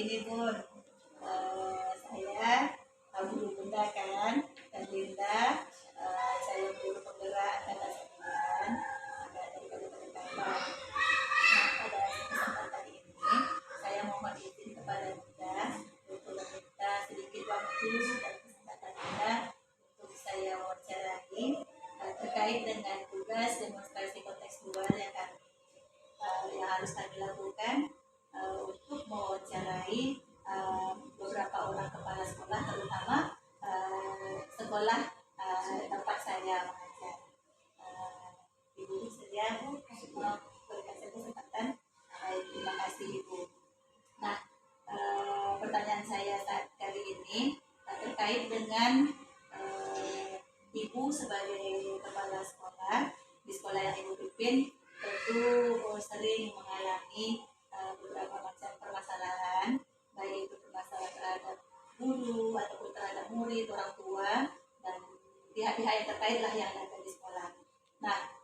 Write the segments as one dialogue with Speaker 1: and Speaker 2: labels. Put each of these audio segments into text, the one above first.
Speaker 1: begini Bun, saya guru Bunda kan, dan Linda, saya guru penggerak kata sembilan, ada dari Kabupaten Kampar. Nah, pada kesempatan ini, saya mohon izin kepada Bunda untuk meminta sedikit waktu dan kesempatan Bunda untuk saya wawancarai terkait dengan tugas demonstrasi kontekstual yang harus kami lakukan untuk mewawancarai beberapa orang kepala sekolah, terutama sekolah tempat saya mengajar. Ibu sedia berikan saya kesempatan. Terima kasih Ibu. Nah, pertanyaan saya saat kali ini terkait dengan Ibu sebagai kepala sekolah di sekolah yang Ibu pimpin, tentu sering mengalami beberapa macam permasalahan, baik itu permasalahan terhadap guru ataupun terhadap murid, orang tua, dan pihak-pihak yang terkait lah yang ada di sekolah. Nah,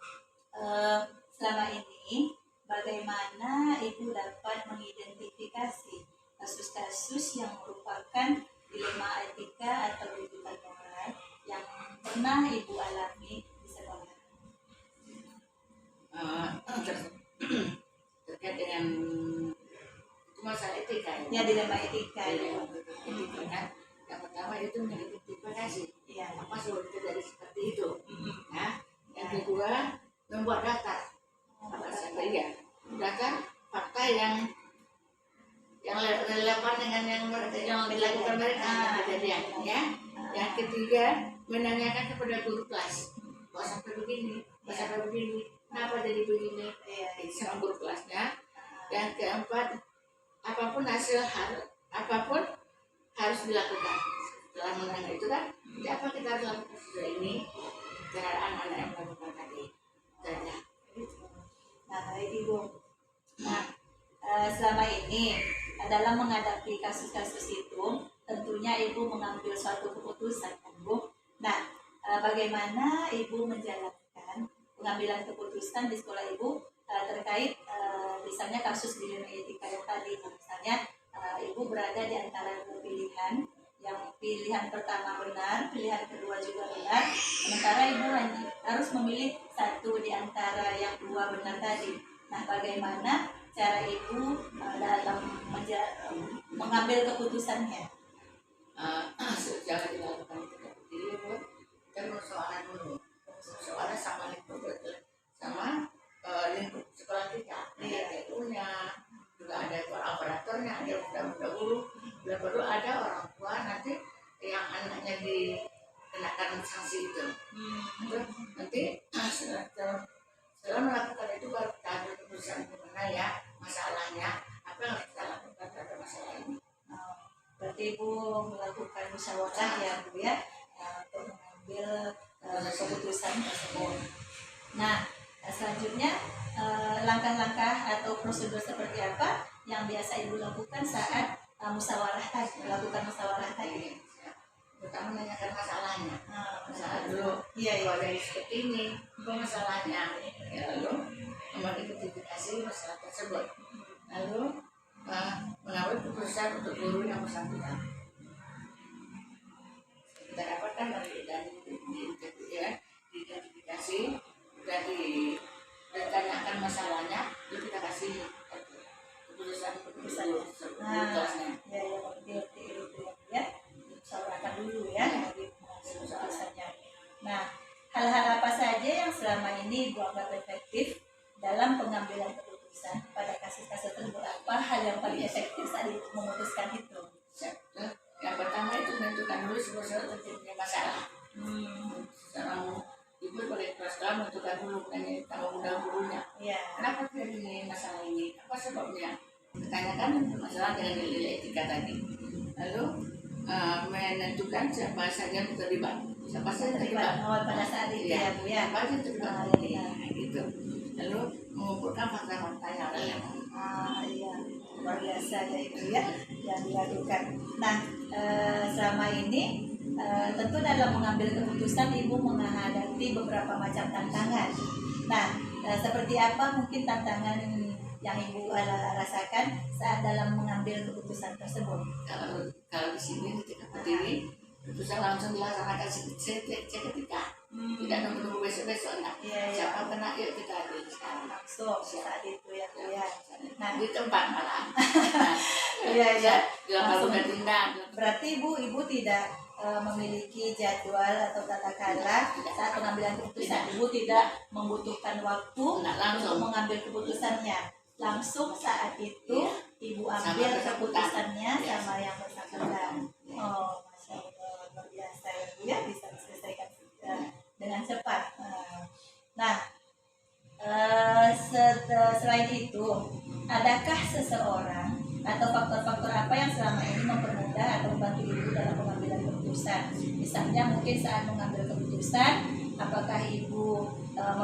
Speaker 1: selama ini bagaimana Ibu dapat mengidentifikasi kasus-kasus yang merupakan dilema etika atau tuntutan moral yang pernah Ibu alami di sekolah?
Speaker 2: Terkait dengan itu masalah etika
Speaker 1: ya, dilema etika
Speaker 2: etika kan, yang pertama itu mengidentifikasi apa sebab terjadi seperti itu. Nah, yang kedua membuat daftar daftar fakta yang relevan dengan yang dilakukan mereka kejadian ya. Yang ketiga menanyakan kepada guru kelas, kok sampai begini, kenapa jadi begini, sama guru kelasnya. Yang keempat, apapun harus dilakukan. Setelah menanya itu kan, apa kita harus lakukan sesudah ini terhadap anak-anak yang melakukan tadi. Saja.
Speaker 1: Nah, baik Ibu. Nah, selama ini dalam menghadapi kasus-kasus itu, tentunya Ibu mengambil suatu keputusan, kan Bu? Nah, bagaimana Ibu menjalankan pengambilan keputusan di sekolah Ibu terkait misalnya kasus dilema etika yang tadi? Misalnya Ibu berada di antara dua pilihan, yang pilihan pertama benar, pilihan kedua juga benar, sementara Ibu hanya harus memilih satu di antara yang dua benar tadi. Nah, bagaimana cara Ibu dalam mengambil keputusannya?
Speaker 2: Jangan dilakukan seperti itu. Kita persoalan dulu. Soalnya sama lingkup sekolah kita. Ada TU-nya, juga ada operatornya, ada muda-muda guru. Bila perlu ada orang tua nanti yang anaknya dikenakan sanksi itu. Nanti setelah melakukan itu baru kita ambil keputusan gimana ya masalahnya, apa yang harus kita lakukan terhadap masalah ini.
Speaker 1: Berarti Ibu melakukan musyawarah ya Bu ya, untuk mengambil keputusan tersebut. Nah, selanjutnya langkah-langkah atau prosedur seperti apa yang biasa Ibu lakukan saat melakukan musyawarah tadi?
Speaker 2: Pertama menanyakan masalahnya, masalah dulu. Kalau dari seperti ini, apa masalahnya? Lalu mengidentifikasi masalah tersebut. Lalu mengambil keputusan untuk guru yang bersangkutan. Kita dapatkan dari diidentifikasi, dari ditanyakan masalahnya, lalu kita kasih keputusan kelasnya.
Speaker 1: Ya, musyawarahkan dulu ya bagi keputusannya. Nah, hal-hal apa saja yang selama ini Ibu anggap efektif dalam pengambilan keputusan pada kasus-kasus tersebut? Apa hal yang paling efektif saat Ibu memutuskan itu?
Speaker 2: Yang pertama itu menentukan dulu sebab terjadinya masalah. Seorang ibu sebagai kepala sekolah menentukan dulu tanggung jawab gurunya. Kenapa terjadi masalah ini? Apa sebabnya? Ditanyakan masalah dengan nilai etika tadi. Lalu menentukan siapa saja yang terlibat. Siapa saja terlibat
Speaker 1: pada saat itu ya Bu ya.
Speaker 2: Siapa saja terlibat gitu. Lalu mengumpulkan fakta-fakta yang relevan.
Speaker 1: Iya, luar biasa ya Ibu ya yang dilakukan. Nah, selama ini tentu dalam mengambil keputusan Ibu menghadapi beberapa macam tantangan. Nah, seperti apa mungkin tantangan yang Ibu rasakan saat dalam mengambil keputusan tersebut?
Speaker 2: Kalau di sini ketika berdiri keputusan langsung dilaksanakan seketika, tidak nunggu besok-besok. Siapa kena yuk kita ambil sekarang
Speaker 1: langsung saat itu ya Bu ya.
Speaker 2: Nah di tempat malah
Speaker 1: langsung
Speaker 2: bertindak.
Speaker 1: Berarti Ibu tidak memiliki jadwal atau tata cara saat pengambilan keputusan. Ibu tidak membutuhkan waktu untuk mengambil keputusannya, langsung saat itu Ibu ambil keputusannya sama yang bersangkutan. Oh, Masya Allah, luar biasa ya Bu ya, bisa diselesaikan dengan cepat. Nah, selain itu, adakah seseorang atau faktor-faktor apa yang selama ini mempermudah atau membantu Ibu dalam pengambilan keputusan? Misalnya mungkin saat mengambil keputusan, apakah Ibu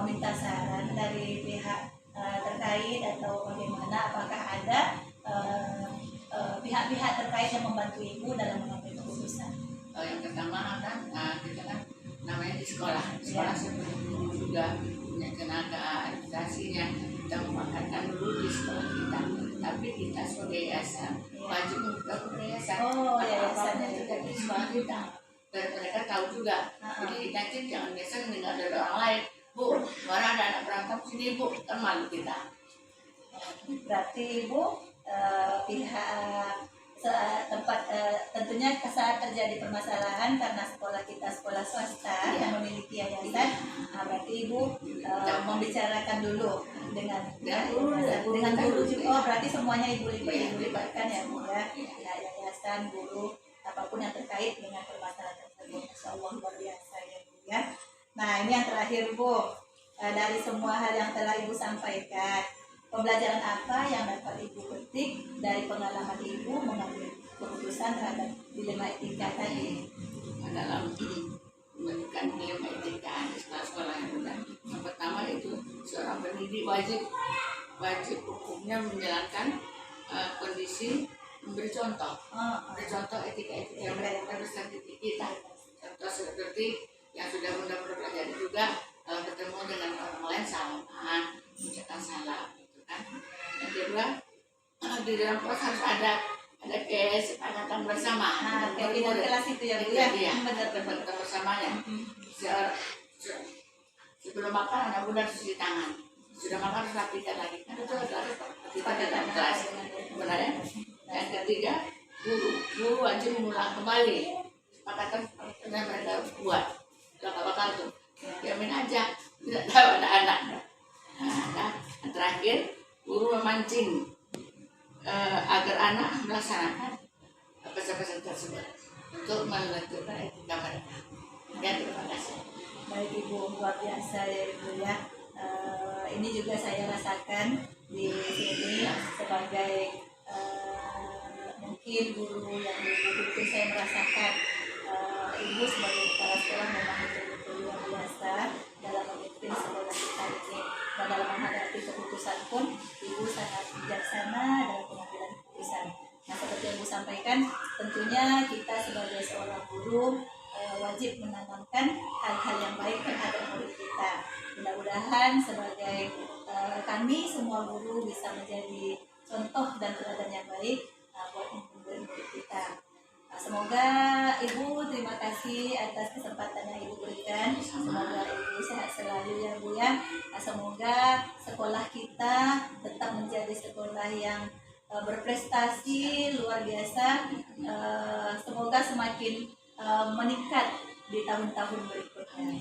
Speaker 1: meminta saran dari pihak terkait atau bagaimana? Apakah ada pihak-pihak terkait yang membantu Ibu dalam mengambil keputusan?
Speaker 2: Yang pertama kan kita kan namanya di sekolah guru juga punya tenaga administrasinya, kita memanfaatkan dulu di sekolah kita. Tapi kita sebagai yayasan wajib membuka yayasan. Yayasannya juga di sekolah kita, dan mereka tahu juga. Jadi nanti jangan biasa mendengar dari orang lain, Bu, mana ada anak berantem sini Bu, kan malu kita.
Speaker 1: Berarti Ibu pihak tempat tentunya saat terjadi permasalahan karena sekolah kita sekolah swasta yang memiliki yayasan, berarti Ibu membicarakan dulu dengan guru juga. Oh, berarti semuanya Ibu libatkan ya Bu ya, yayasan, guru, apapun yang terkait dengan permasalahan tersebut. Masya Allah, luar biasa ya Bu ya. Nah, ini yang terakhir Bu, dari semua hal yang telah Ibu sampaikan, pembelajaran apa yang dapat Ibu petik dari pengalaman Ibu mengambil keputusan terhadap dilema etika tadi?
Speaker 2: Dalam memberikan dilema etika di sekolah-sekolah yang rendah, yang pertama itu seorang pendidik wajib hukumnya menjalankan kondisi memberi contoh, etika yang mereka besar di kita. Contoh seperti yang sudah mudah-mudah pelajari juga, kalau ketemu dengan orang lain salaman, mengucapkan salam. Yang kedua, di dalam kelas harus ada kesepakatan bersama.
Speaker 1: Pimpinan kelas itu ya Bu ya.
Speaker 2: Benar bersamanya. Sebelum makan anak bunda harus cuci tangan. Sudah makan harus rapikan lagi. Kan itu harus kesepakatan kelas. Benar ya. Yang ketiga, guru wajib mengulang kembali kesepakatan yang mereka buat. Bakal tuh. Diamin aja. Tidak tahu ada anak. Nah, yang terakhir, guru memancing agar anak melaksanakan pesan-pesan tersebut untuk menentukan etika mereka. Ya, terima kasih.
Speaker 1: Baik Ibu, luar biasa ya Ibu ya. Ini juga saya rasakan di sini sebagai mungkin guru yang betul-betul saya merasakan Ibu sebagai kepala sekolah memang betul-betul luar biasa dalam memimpin sekolah kita ini. Dan dalam menghadapi keputusan pun Ibu sangat bijaksana dalam pengambilan keputusan. Nah, seperti yang Ibu sampaikan, tentunya kita sebagai seorang guru wajib menanamkan hal-hal yang baik terhadap murid kita. Mudah-mudahan sebagai kami semua guru bisa menjadi contoh dan teladan yang baik buat murid-murid kita. Semoga Ibu, terima kasih atas kesempatan yang Ibu berikan. Semoga Ibu sehat selalu ya Bu ya. Semoga sekolah kita tetap menjadi sekolah yang berprestasi luar biasa. Semoga semakin meningkat di tahun-tahun berikutnya.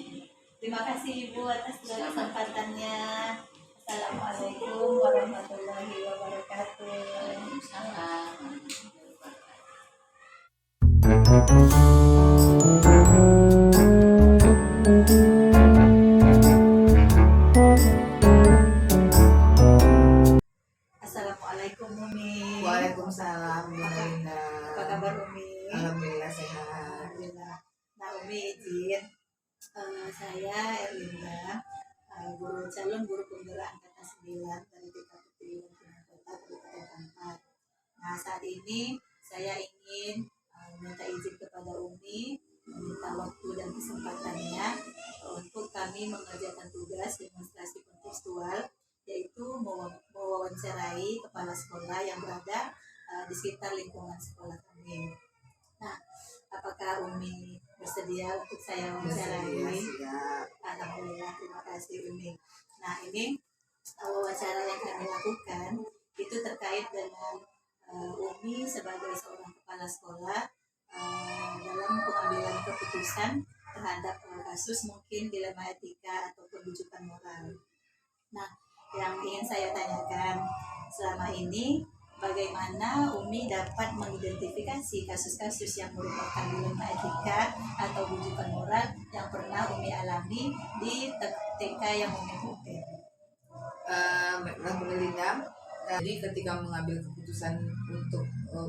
Speaker 1: Terima kasih Ibu atas kesempatannya. Assalamualaikum warahmatullahi wabarakatuh. Assalamualaikum Umi.
Speaker 3: Waalaikumsalam Bu Narinda.
Speaker 1: Apa kabar Umi?
Speaker 3: Alhamdulillah sehat.
Speaker 1: Alhamdulillah. Nah Umi izin, saya Erlinda, calon guru penggerak angkatan 9 dari DKP Kota Kabupaten Kampar. Nah saat ini saya ingin minta izin kepada Umi, meminta waktu dan kesempatannya untuk kami mengerjakan tugas demonstrasi kontekstual, yaitu mewawancarai mewawancarai kepala sekolah yang berada di sekitar lingkungan sekolah kami. Nah, apakah Umi bersedia untuk saya wawancarai?
Speaker 3: Siap.
Speaker 1: Alhamdulillah, terima kasih Umi. Nah, ini wawancara yang kami lakukan itu terkait dengan Umi sebagai seorang kepala sekolah dalam pengambilan keputusan terhadap kasus mungkin dilema etika atau rujukan moral. Nah, yang ingin saya tanyakan selama ini, bagaimana Umi dapat mengidentifikasi kasus-kasus yang merupakan dilema etika atau rujukan moral yang pernah Umi alami di TK yang Umi pimpin?
Speaker 3: Baiklah Bu Melinda. Jadi ketika mengambil keputusan untuk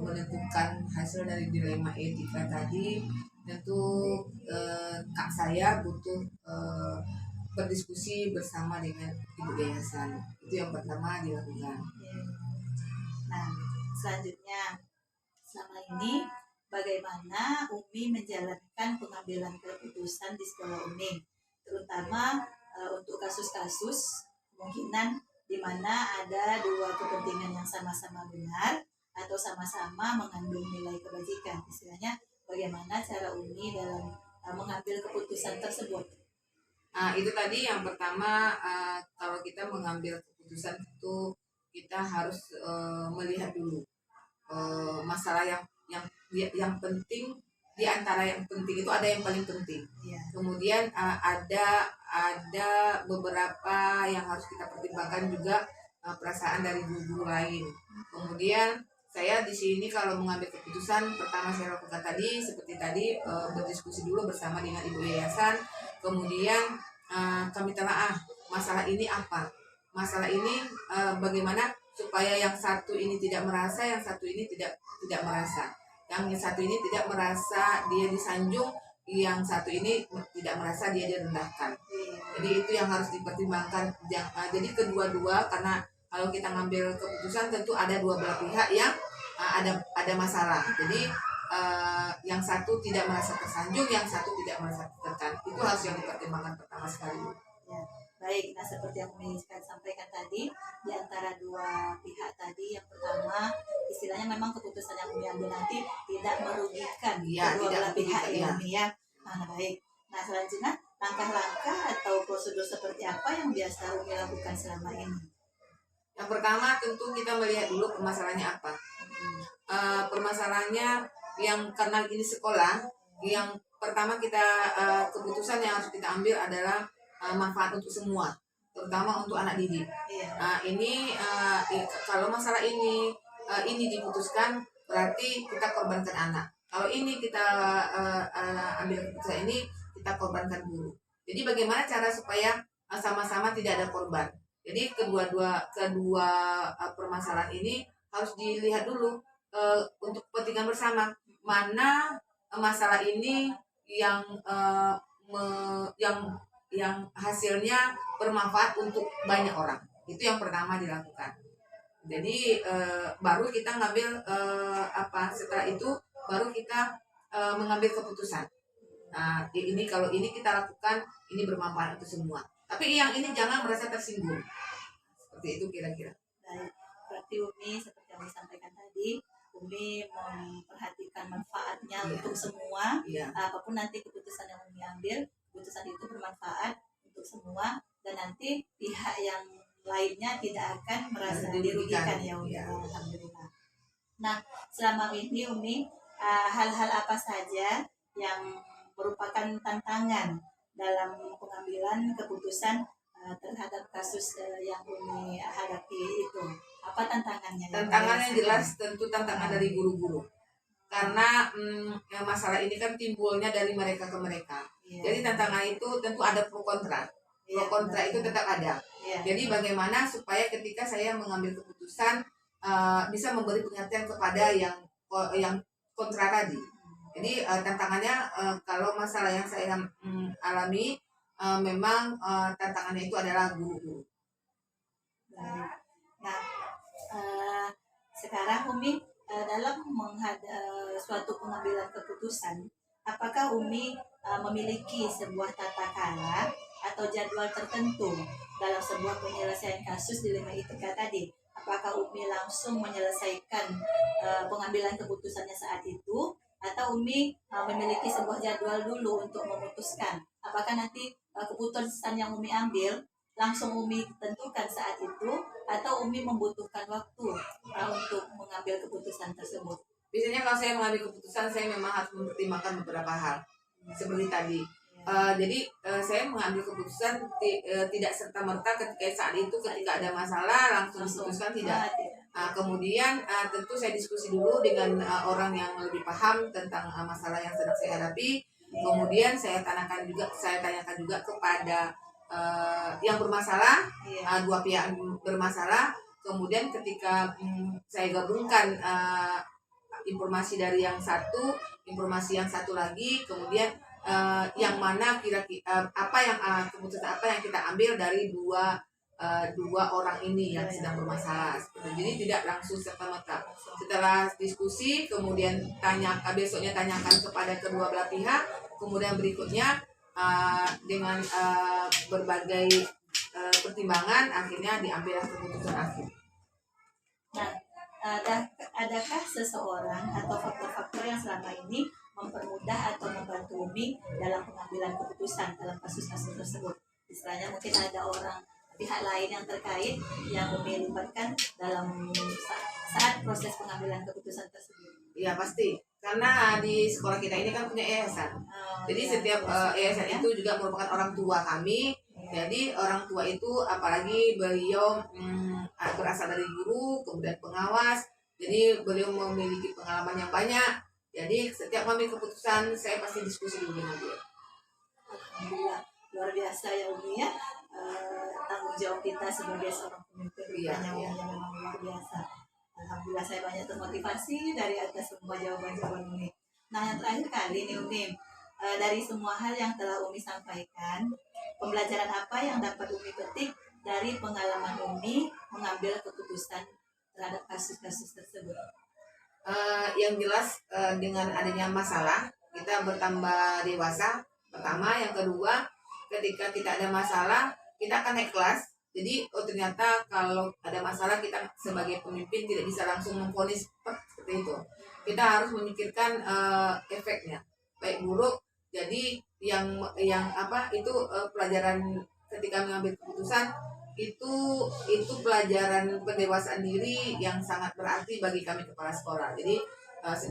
Speaker 3: menentukan hasil dari dilema etika tadi, tentu kak saya butuh berdiskusi bersama dengan ibu yayasan. Itu yang pertama dilakukan.
Speaker 1: Nah, selanjutnya, selama ini bagaimana Umi menjalankan pengambilan keputusan di sekolah Umi, terutama untuk kasus-kasus kemungkinan di mana ada dua kepentingan yang sama-sama benar atau sama-sama mengandung nilai kebajikan. Istilahnya, bagaimana cara Umi dalam mengambil keputusan tersebut?
Speaker 3: Itu tadi yang pertama, kalau kita mengambil keputusan itu kita harus melihat dulu masalah yang penting. Di antara yang penting itu ada yang paling penting. Kemudian ada beberapa yang harus kita pertimbangkan juga, perasaan dari guru-guru lain. Kemudian saya di sini kalau mengambil keputusan, pertama saya lakukan tadi seperti tadi, berdiskusi dulu bersama dengan ibu yayasan. Kemudian kami telaah masalah ini apa, masalah ini bagaimana supaya yang satu ini tidak merasa, yang satu ini tidak merasa, yang satu ini tidak merasa dia disanjung, yang satu ini tidak merasa dia direndahkan. Jadi itu yang harus dipertimbangkan. Jadi kedua-dua, karena kalau kita ngambil keputusan tentu ada dua belah pihak yang ada masalah. Jadi yang satu tidak merasa tersanjung, yang satu tidak merasa tertekan. Itu harus yang dipertimbangkan pertama sekali.
Speaker 1: Ya, baik. Nah, seperti yang Umi sampaikan tadi, di antara dua pihak tadi, yang pertama istilahnya memang keputusan yang Umi ambil nanti tidak merugikan kedua belah pihak ya Umi ya. Nah, baik. Nah, selanjutnya langkah-langkah atau prosedur seperti apa yang biasa Umi lakukan selama ini?
Speaker 3: Yang pertama tentu kita melihat dulu permasalahannya apa. Permasalahannya yang karena ini sekolah, yang pertama kita keputusan yang harus kita ambil adalah manfaat untuk semua, terutama untuk anak didik. Ini kalau masalah ini diputuskan berarti kita korbankan anak. Kalau ini kita ambil keputusan ini, kita korbankan guru. Jadi bagaimana cara supaya sama-sama tidak ada korban. Jadi kedua permasalahan ini harus dilihat dulu untuk kepentingan bersama. Mana masalah ini yang hasilnya bermanfaat untuk banyak orang. Itu yang pertama dilakukan. Jadi baru kita ngambil setelah itu baru kita mengambil keputusan. Nah, ini kalau ini kita lakukan, ini bermanfaat untuk semua. Tapi yang ini jangan merasa tersinggung. Seperti itu kira-kira.
Speaker 1: Baik, berarti Umi seperti yang disampaikan tadi, Umi memperhatikan manfaatnya untuk semua. Apapun nanti keputusan yang Umi ambil, keputusan itu bermanfaat untuk semua, dan nanti pihak yang lainnya tidak akan merasa dirugikan ya Umi. Alhamdulillah. Nah, selama ini Umi, hal-hal apa saja yang merupakan tantangan dalam pengambilan keputusan terhadap kasus yang Umi hadapi itu? Apa tantangannya?
Speaker 3: Tantangannya jelas tentu tantangan dari guru-guru. Karena masalah ini kan timbulnya dari mereka ke mereka. Jadi tantangan itu tentu ada pro kontra. Pro kontra itu tetap ada. Jadi bagaimana supaya ketika saya mengambil keputusan bisa memberi pengertian kepada yang kontra tadi. Jadi tantangannya kalau masalah yang saya alami memang tantangannya itu adalah guru-guru.
Speaker 1: Nah, sekarang Umi dalam suatu pengambilan keputusan, apakah Umi memiliki sebuah tata cara atau jadwal tertentu dalam sebuah penyelesaian kasus dilema etika tadi? apakah Umi langsung menyelesaikan pengambilan keputusannya saat itu, atau Umi memiliki sebuah jadwal dulu untuk memutuskan. Apakah nanti keputusan yang Umi ambil langsung Umi tentukan saat itu, atau Umi membutuhkan waktu untuk mengambil keputusan tersebut?
Speaker 3: Biasanya kalau saya mengambil keputusan, saya memang harus mempertimbangkan beberapa hal seperti tadi. Jadi saya mengambil keputusan tidak serta-merta ketika saat itu ketika ada masalah langsung diputuskan, tidak. Kemudian tentu saya diskusi dulu dengan orang yang lebih paham tentang masalah yang sedang saya hadapi. Kemudian saya tanyakan juga kepada yang bermasalah, dua pihak bermasalah. Kemudian ketika saya gabungkan informasi dari yang satu, informasi yang satu lagi, kemudian yang mana kira-kira keputusan apa yang kita ambil dari dua orang ini yang sedang bermasalah. Jadi tidak langsung serta-merta. Setelah diskusi, kemudian besoknya tanyakan kepada kedua belah pihak, kemudian berikutnya dengan berbagai pertimbangan akhirnya diambil keputusan akhir.
Speaker 1: Nah, adakah seseorang atau faktor-faktor yang selama ini mempermudah atau membantu Umi dalam pengambilan keputusan dalam kasus-kasus tersebut? Istilahnya mungkin ada orang pihak lain yang terkait yang Umi libatkan dalam saat proses pengambilan keputusan tersebut.
Speaker 3: Iya pasti, karena di sekolah kita ini kan punya yayasan. Jadi setiap yayasan itu juga merupakan orang tua kami. Jadi orang tua itu apalagi beliau berasal dari guru, kemudian pengawas. Jadi beliau memiliki pengalaman yang banyak. Jadi setiap mengambil keputusan saya pasti diskusi dulu dengan dia.
Speaker 1: Alhamdulillah, luar biasa ya Umi ya. Tanggung jawab kita sebagai seorang pemimpin yang memang luar biasa. Alhamdulillah saya banyak termotivasi dari atas semua jawaban-jawaban Umi. Nah yang terakhir kali nih Umi, dari semua hal yang telah Umi sampaikan, pembelajaran apa yang dapat Umi petik dari pengalaman Umi mengambil keputusan terhadap kasus-kasus tersebut?
Speaker 3: Yang jelas dengan adanya masalah kita bertambah dewasa. Pertama, yang kedua, ketika kita ada masalah kita akan naik kelas. Jadi ternyata kalau ada masalah kita sebagai pemimpin tidak bisa langsung memvonis seperti itu. Kita harus memikirkan efeknya baik buruk. Jadi yang pelajaran ketika mengambil keputusan itu pelajaran pendewasaan diri yang sangat berarti bagi kami kepala sekolah. Jadi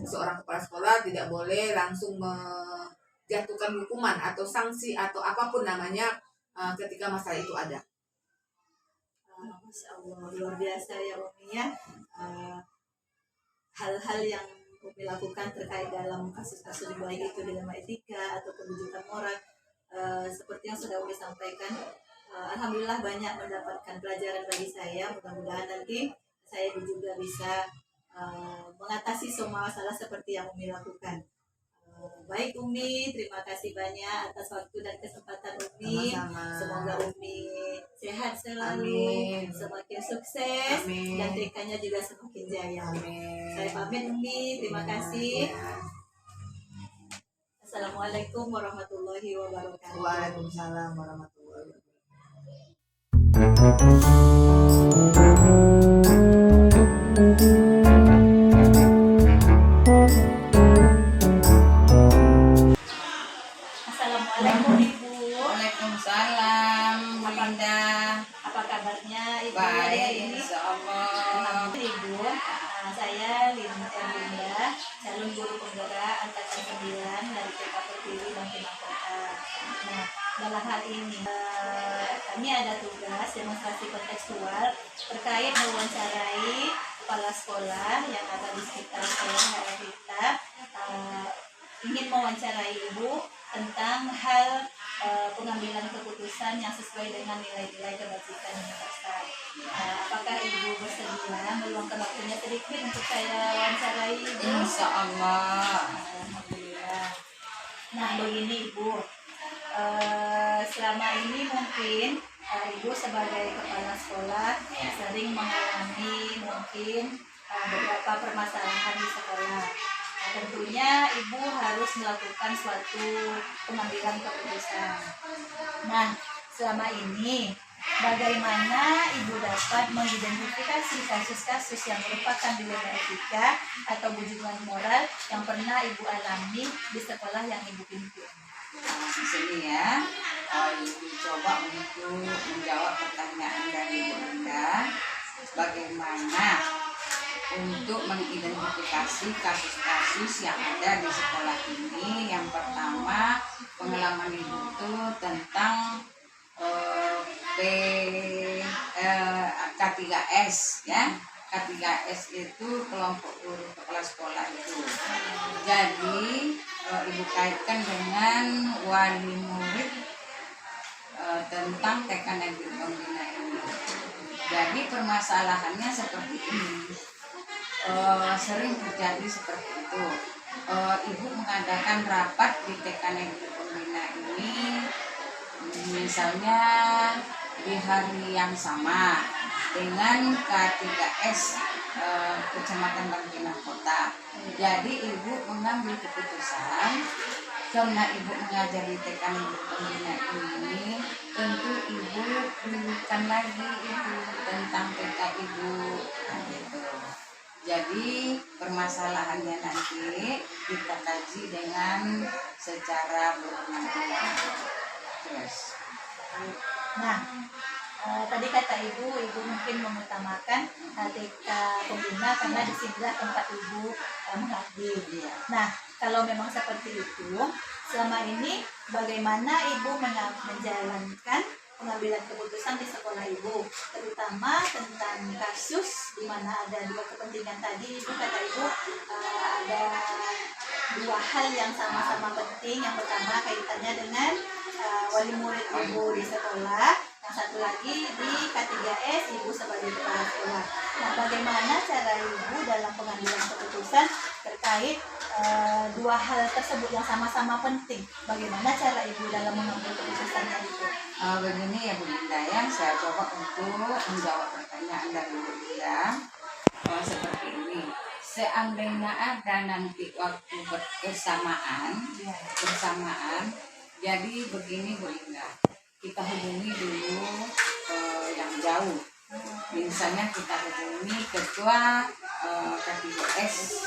Speaker 3: seorang kepala sekolah tidak boleh langsung menjatuhkan hukuman atau sanksi atau apapun namanya ketika masalah itu ada.
Speaker 1: Masya Allah, luar biasa ya Umi ya. Hal-hal yang Umi lakukan terkait dalam kasus-kasus baik itu dilema etika atau kebijakan moral, seperti yang sudah Umi sampaikan, alhamdulillah banyak mendapatkan pelajaran bagi saya. Mudah-mudahan nanti saya juga bisa mengatasi semua masalah seperti yang Umi lakukan. Baik Umi, terima kasih banyak atas waktu dan kesempatan Umi.
Speaker 3: Sama-sama.
Speaker 1: Semoga Umi sehat selalu,
Speaker 3: Amin.
Speaker 1: semakin sukses,
Speaker 3: Amin.
Speaker 1: dan TK-nya juga semakin jaya.
Speaker 3: Amin.
Speaker 1: Saya pamit Umi, terima kasih. Assalamualaikum warahmatullahi wabarakatuh.
Speaker 3: Waalaikumsalam warahmatullahi
Speaker 1: Assalamualaikum Ibu.
Speaker 2: Waalaikumsalam, Linda.
Speaker 1: Apa kabarnya Ibu?
Speaker 2: Baik, insyaallah.
Speaker 1: Ibu, saya Linda, calon guru penggerak angkatan 9 dari TK Pertiwi Bangkinang Kota. Nah, dalam hal ini kami ada tugas demonstrasi kontekstual terkait mewawancarai kepala sekolah yang ada di sekitar sekolah kita. Ingin mewawancarai Ibu tentang hal pengambilan keputusan yang sesuai dengan nilai-nilai kebajikan universal. Apakah Ibu bersedia meluangkan waktunya sedikit untuk saya wawancarai Ibu?
Speaker 2: Insyaallah.
Speaker 1: Alhamdulillah. Nah begini Ibu, selama ini mungkin Ibu sebagai kepala sekolah sering mengalami mungkin beberapa permasalahan di sekolah. Tentunya Ibu harus melakukan suatu pengambilan keputusan. Nah, selama ini bagaimana Ibu dapat mengidentifikasi kasus-kasus yang merupakan dilema etika atau bujukan moral yang pernah Ibu alami di sekolah yang Ibu pimpin?
Speaker 2: Di sini ya, Ibu coba untuk menjawab pertanyaan dari Bu Linda, bagaimana untuk mengidentifikasi kasus-kasus yang ada di sekolah ini. Yang pertama, pengalaman Ibu itu tentang K3S ya. K3S itu kelompok guru kepala sekolah itu. Jadi Ibu kaitkan dengan wali murid tentang TK Negeri Pembina ini. Jadi permasalahannya seperti ini. Sering terjadi seperti itu. Ibu mengadakan rapat di TK Negeri Pembina ini, misalnya di hari yang sama dengan K3S Kecamatan Bangkinang Kota. Jadi Ibu mengambil keputusan, karena Ibu mengajar di TK Negeri Pembina ini, tentu Ibu bukan lagi itu tentang TK Ibu. Gitu. Jadi permasalahannya nanti kita kaji dengan secara berulang-ulang. Terus.
Speaker 1: Nah, tadi kata Ibu mungkin mengutamakan TK Pembina karena disinilah tempat Ibu mengabdi. Nah, kalau memang seperti itu, selama ini bagaimana Ibu menjalankan pengambilan keputusan di sekolah Ibu, terutama tentang kasus di mana ada dua kepentingan tadi. Ibu kata Ibu ada dua hal yang sama-sama penting. Yang pertama kaitannya dengan wali murid Ibu di sekolah, yang satu lagi di K3S Ibu sebagai kepala sekolah. Nah, bagaimana cara Ibu dalam pengambilan keputusan terkait dua hal tersebut yang sama-sama penting? Bagaimana cara Ibu dalam mengambil keputusannya itu?
Speaker 2: Begini ya Bu Linda ya, saya coba untuk menjawab pertanyaan dari Bu Linda seperti ini. Seandainya ada nanti waktu bersamaan, jadi begini Bu Linda, kita hubungi dulu yang jauh. Misalnya kita hubungi ketua K3S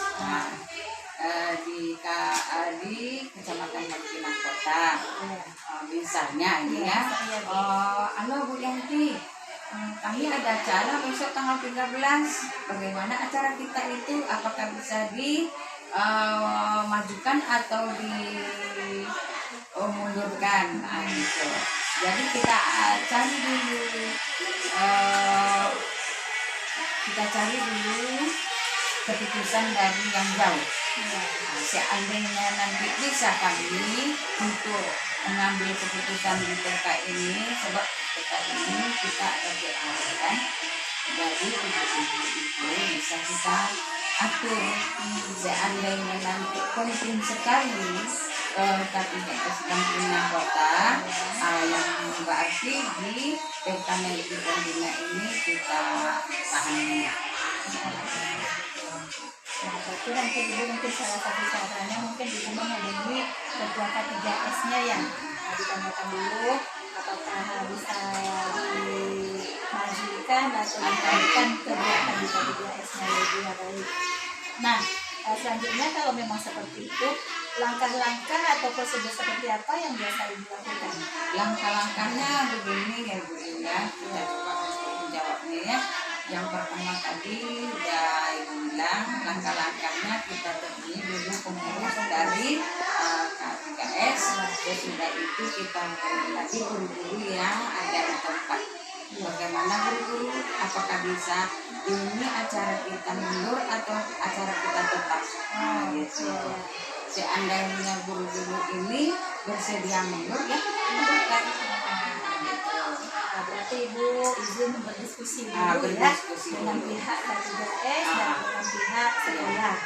Speaker 2: di Kecamatan Bangkinang Kota. Misalnya ini ya, halo Bu Yanti, kami ada acara besok tanggal 13. Bagaimana acara kita itu? Apakah bisa dimajukan atau dimundurkan? Nah, gitu. Jadi kita cari dulu keputusan dari yang jauh. Seandainya nanti bisa kami untuk mengambil keputusan di TK ini, sebab TK ini kita ada kan, jadi ibu-ibu itu bisa kita atur. Seandainya nanti penting sekali K3S Bangkinang Kota, yang berarti di TK Negeri Pembina ini kita pahami.
Speaker 1: Nah, berarti nanti Ibu mungkin salah satu caranya mungkin Ibu menghubungi ketua K3S-nya ya. Ditanyakan dulu apakah bisa dimajukan atau ditaikkan kegiatan di K3S-nya Ibu ya, baik. Nah, selanjutnya kalau memang seperti itu, langkah-langkah atau prosedur seperti apa yang biasa Ibu lakukan?
Speaker 2: Langkah-langkahnya begini ya Bu Indah, kita coba untuk menjawabnya ya. Yang pertama tadi udah Ibu bilang, langkah-langkahnya kita temui dulu pengurus dari K3S. Sesudah itu kita hubungi lagi guru-guru yang ada di tempat. Bagaimana guru-guru? Apakah bisa ini acara kita mundur atau acara kita tetap? Gitu. Seandainya guru-guru ini bersedia mundur ya mundurkan.
Speaker 1: Berarti Ibu izin berdiskusi dulu ya dengan pihak K3S dan dengan pihak sekolah.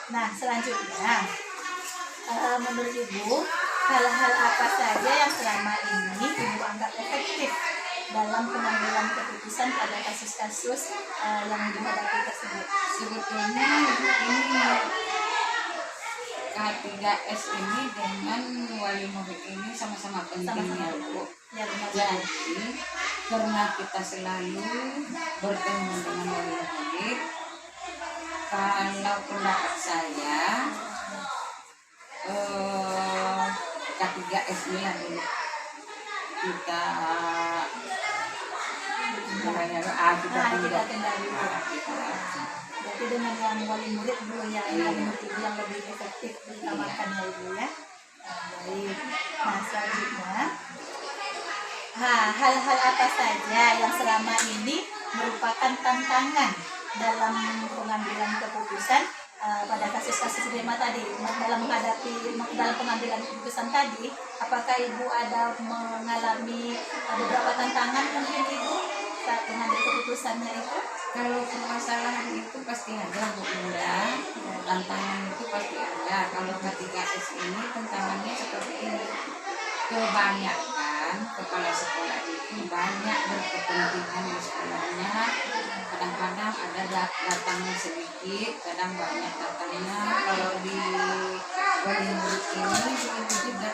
Speaker 1: Nah, selanjutnya menurut Ibu hal-hal apa saja yang selama ini Ibu anggap efektif dalam pengambilan keputusan pada kasus-kasus yang dihadapi tersebut?
Speaker 2: Sebetulnya ini K3S ini dengan wali murid ini sama-sama pentingnya Bu.
Speaker 1: Ya, benar.
Speaker 2: Jadi
Speaker 4: karena kita selalu bertemu dengan wali murid, kalau pendapat saya K3S ini lah dulu kita
Speaker 1: kita tunda dulu. Jadi dengan yang wali murid dulu ya, yang lebih efektif diutamakan ya Ibu ya. Baik. Nah selanjutnya, hal-hal apa saja yang selama ini merupakan tantangan dalam pengambilan keputusan pada kasus-kasus dilema tadi, dalam pengambilan keputusan tadi, apakah Ibu ada mengalami beberapa tantangan mungkin Ibu saat mengambil keputusannya itu?
Speaker 4: Kalau permasalahan itu pasti ada Bu Indah, tantangan itu pasti ada. Kalau K3S ini tantangannya seperti ini, kebanyakan kepala sekolah itu banyak berkepentingan di sekolahnya. Kadang-kadang ada datangnya sedikit, kadang banyak datangnya. Kalau di wali murid ini begitu juga,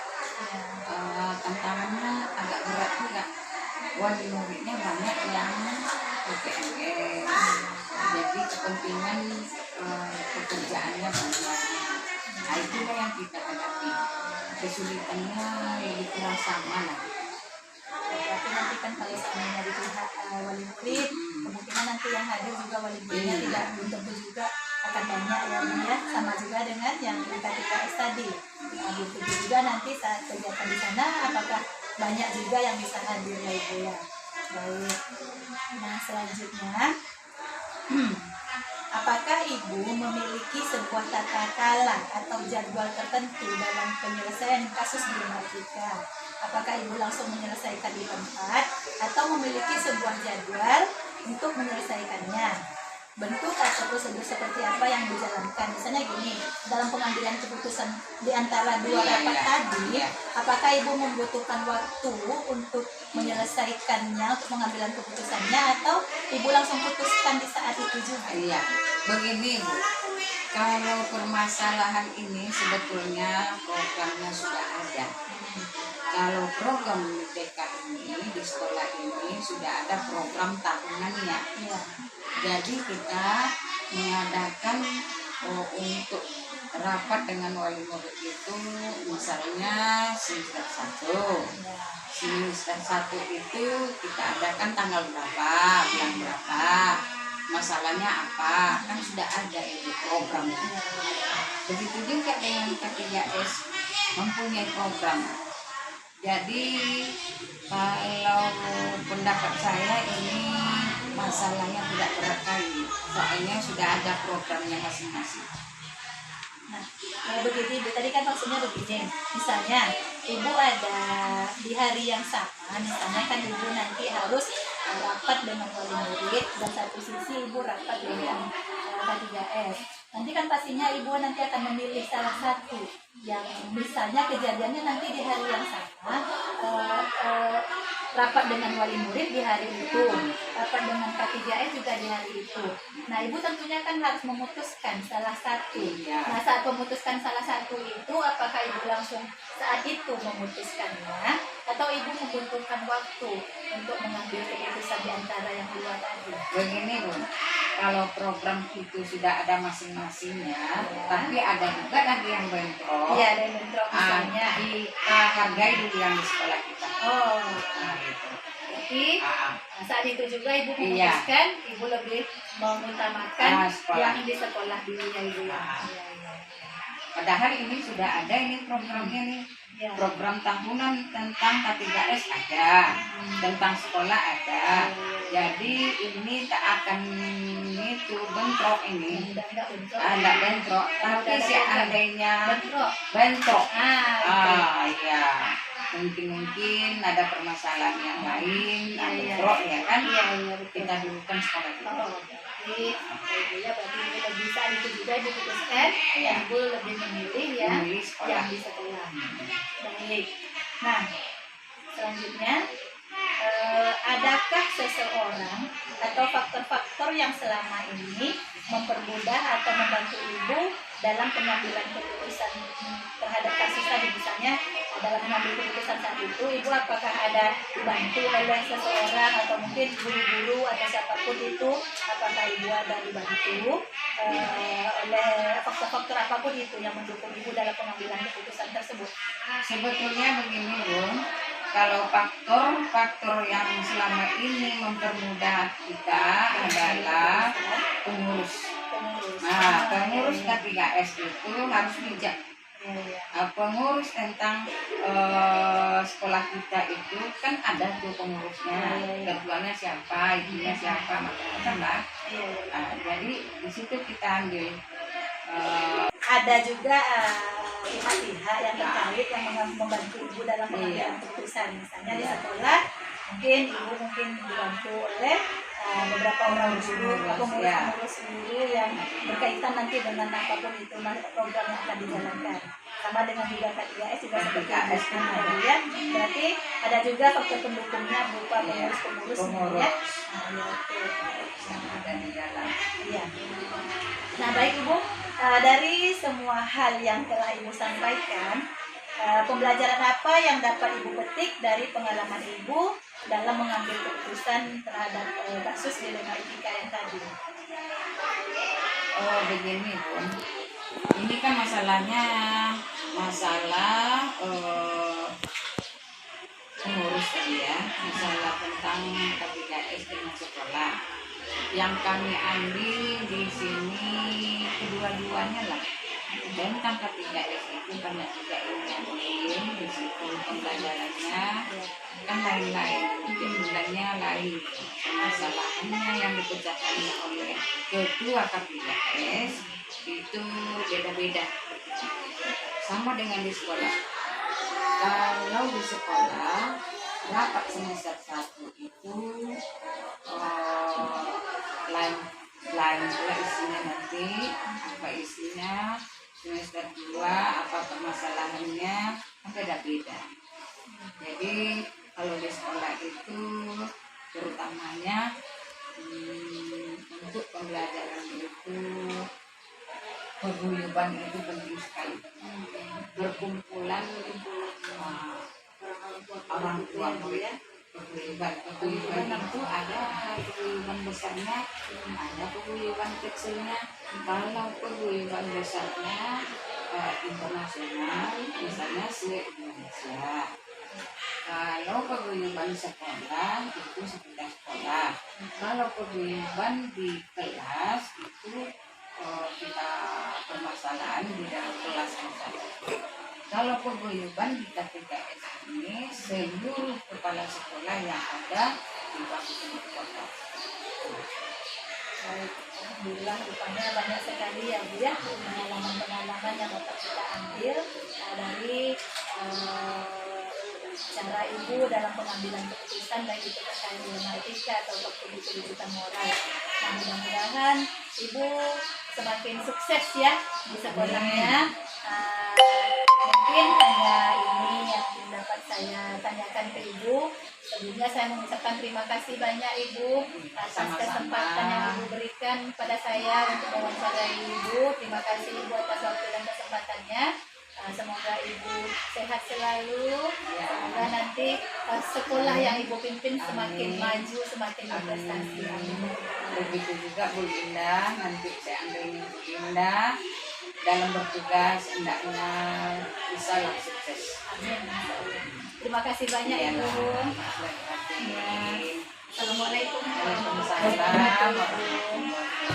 Speaker 4: tantangannya agak berat juga. Wali muridnya banyak yang PPNS, jadi kepentingan pekerjaannya banyak. Nah itulah yang kita hadapi, kesulitannya lebih kurang sama lah.
Speaker 1: Berarti nanti kan kalau seandainya di pihak wali murid, kemungkinan nanti yang hadir juga wali muridnya tidak belum tentu juga akan banyak ya, sama juga dengan yang K3S tadi. Nah, belum tentu juga nanti saat kegiatan di sana apakah banyak juga yang bisa hadir ya Ibu ya. Baik. Nah selanjutnya, apakah Ibu memiliki sebuah tata cara atau jadwal tertentu dalam penyelesaian kasus dilematika? Apakah Ibu langsung menyelesaikan di tempat atau memiliki sebuah jadwal untuk menyelesaikannya? Bentuk atau prosedur seperti apa yang dijalankan? Misalnya gini, dalam pengambilan keputusan di antara dua rapat tadi, apakah Ibu membutuhkan waktu untuk menyelesaikannya, untuk pengambilan keputusannya, atau Ibu langsung putuskan di saat itu juga?
Speaker 4: Iya, begini Bu, kalau permasalahan ini sebetulnya programnya sudah ada. Kalau program TK ini di sekolah ini sudah ada program tahunannya. Jadi kita mengadakan untuk rapat dengan wali murid itu misalnya semester 1. Semester 1 itu kita adakan tanggal berapa, bulan berapa, masalahnya apa, kan sudah ada itu program. Begitu juga dengan K3S mempunyai program. Jadi kalau pendapat saya ini masalahnya tidak berat kali, soalnya sudah ada programnya masing-masing.
Speaker 1: Nah, begini Ibu, tadi kan maksudnya begini, misalnya Ibu ada di hari yang sama, misalnya kan Ibu nanti harus rapat dengan wali murid, dan satu sisi Ibu rapat dengan K3S. Nanti kan pastinya Ibu nanti akan memilih salah satu yang misalnya kejadiannya nanti di hari yang sama, rapat dengan wali murid di hari itu, rapat dengan K3S juga di hari itu. Nah Ibu tentunya kan harus memutuskan salah satu. Nah saat memutuskan salah satu itu, apakah Ibu langsung saat itu memutuskannya, atau Ibu membutuhkan waktu untuk mengambil keputusan di antara yang dua tadi?
Speaker 4: Begini Bu, kalau program itu sudah ada masing-masingnya, tapi ada juga lagi yang bentrok.
Speaker 1: Iya, ada yang bentrok misalnya.
Speaker 4: Kita hargai dulu yang di sekolah kita.
Speaker 1: Oh,
Speaker 4: Gitu.
Speaker 1: jadi saat itu juga Ibu memutuskan, Ibu lebih mengutamakan yang di sekolah dulu ya Ibu ya.
Speaker 4: Padahal ini sudah ada ini programnya nih. Program tahunan tentang K3S ada, tentang sekolah ada. Jadi ini tak akan itu bentrok ini. Ada bentrok, tapi seandainya bentrok. Iya. Mungkin ada permasalahan yang lain, bentrok ya kan? Kita dulukan sekolah kita.
Speaker 1: Jadi, ya berarti Ibu bisa itu juga diputuskan, dan Ibu lebih memilih yang di sekolah. Baik. Nah, selanjutnya, adakah seseorang atau faktor-faktor yang selama ini mempermudah atau membantu Ibu dalam pengambilan keputusan terhadap kasus tadi? Misalnya dalam mengambil keputusan saat itu, Ibu apakah ada dibantu oleh seseorang atau mungkin guru-guru atau siapapun itu, apakah Ibu ada dibantu oleh faktor-faktor apapun itu yang mendukung Ibu dalam pengambilan keputusan tersebut?
Speaker 4: Sebetulnya begini Bun, kalau faktor yang selama ini mempermudah kita adalah pengurus. Nah, pengurus K3S itu harus bijak. Pengurus tentang sekolah kita itu kan ada tuh pengurusnya, ketuanya siapa, ibunya siapa, macam-macam lah. Jadi di situ kita ambil.
Speaker 1: Ada juga pihak-pihak yang terkait yang membantu Ibu dalam pengambilan keputusan, misalnya di sekolah mungkin Ibu dibantu oleh beberapa orang guru atau pengurus guru yang berkaitan nanti dengan apapun itu program yang akan dijalankan. Sama dengan juga K3S juga seperti itu. Kemudian berarti ada juga faktor pendukungnya berupa pengurus-pengurus ya. Iya. Nah baik Ibu, dari semua hal yang telah Ibu sampaikan, pembelajaran apa yang dapat Ibu petik dari pengalaman Ibu dalam mengambil keputusan terhadap kasus dilema etika yang tadi?
Speaker 4: Oh begini Bun, ini kan masalahnya masalah pengurus tadi ya, masalah tentang K3S dengan sekolah. Yang kami ambil di sini kedua-duanya lah. Tentang K3S itu banyak juga yang risiko pembelajarannya kan lain-lain, jumlahnya lain, masalahnya yang dipecahkan oleh ketua K3S itu beda-beda, sama dengan di sekolah. Kalau di sekolah rapat semester 1 itu lain pula isinya, nanti apa isinya, semester 2 apa permasalahannya beda-beda. Jadi kalau di sekolah itu terutamanya untuk pembelajaran itu paguyuban itu penting sekali. Berkumpulan orang tua murid, paguyuban itu ada paguyuban besarnya, ada paguyuban kecilnya. Kalau paguyuban besarnya internasional, misalnya se-Indonesia. Kalau paguyuban sekolah itu sekitar sekolah. Kalau paguyuban di kelas itu kita permasalahan di dalam kelas saja. Kalau paguyuban di K3S ini seluruh kepala sekolah yang ada di Kabupaten Kota.
Speaker 1: Alhamdulillah, rupanya banyak sekali ya Bu ya, pengalaman-pengalaman yang dapat kita ambil dari cara Ibu dalam pengambilan keputusan, baik itu terkait dilema etika atau keputusan moral. Nah, mudah-mudahan Ibu semakin sukses ya di sekolahnya. Mungkin hanya ini yang dapat saya tanyakan ke Ibu. Sebelumnya saya mengucapkan terima kasih banyak Ibu atas kesempatan yang Ibu berikan kepada saya untuk mewawancarai Ibu. Terima kasih Ibu atas waktu dan kesempatannya. Semoga Ibu sehat selalu. Semoga nanti sekolah yang Ibu pimpin semakin maju, semakin berprestasi.
Speaker 4: Begitu juga Bu Linda, nanti saya ambil Bu Linda dalam bertugas, hendaknya bisa sukses.
Speaker 1: Amin. Terima kasih banyak Ibu.
Speaker 4: Ya.
Speaker 1: Assalamualaikum
Speaker 4: Waalaikumsalam warahmatullahi wabarakatuh.